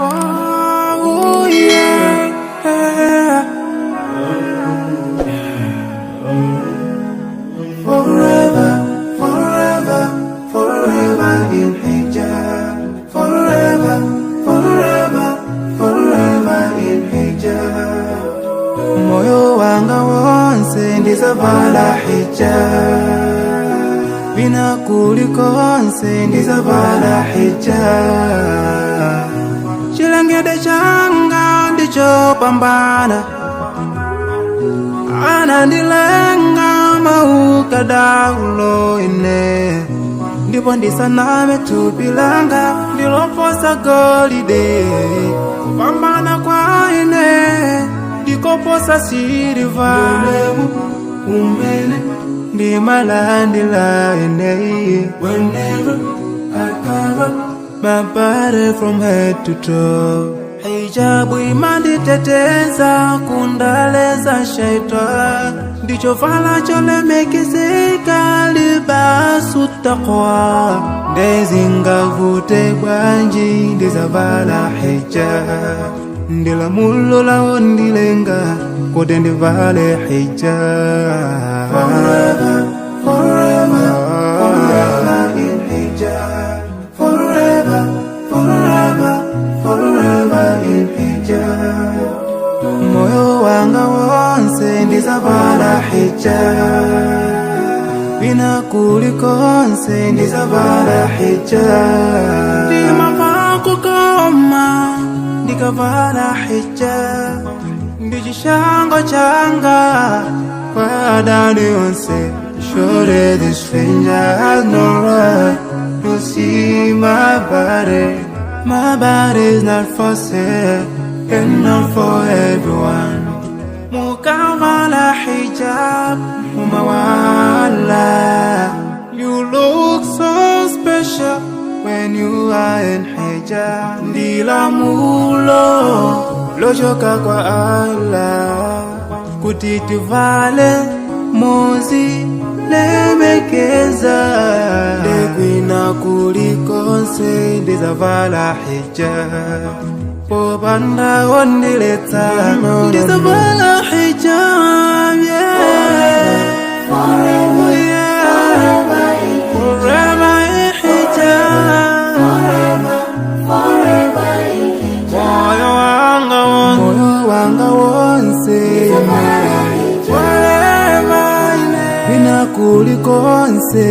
Oh yeah, forever, forever, forever in hijab. Forever, forever, forever in hijab. Moyo wanga wonse ndizavala hijab. Vina kulikonse ndizavala hijab. Chilengede changa ndichopambana, anandilenga maukadaulo ine. Ndipo ndisaname thupi langa ndiloposa golide. Kupambana kwa ine ndikoposa siliva. Umene ndimalandila ine. Whenever I cover my body from head to toe. Hijabu imanditeteza kundaleza shaitani. Ndichovala cholemekezeka libasu taqwa. Ndezingavute bwanji ndizavala hijab. Ndilamulo lao ndilenga kote ndivale hijab. Forever, forever, forever in hijab. Forever, forever, forever in hijab. Moyo wanga wonse ndizavala hijab. Vina kulikonse ndizavala hijab. Ndimava kukoma ndikavala hijab. Ndichishango changa kwa dani yonse. Surely this stranger has no right to see my body. My body is not for sale and not for everyone. Mukavala hijab, umawala. You look so special when you are in hijab. Ndila mulo lojoka kwa Allah. Kutitivale mozi lemekeza. Ndekwina kulikonse ndizavala hijab. Popanda ondileta ndizavala hijab. Yeah, forever, forever in hijab. Forever in hijab. Moyo wanga wonse forever in hijab. Vina kulikonse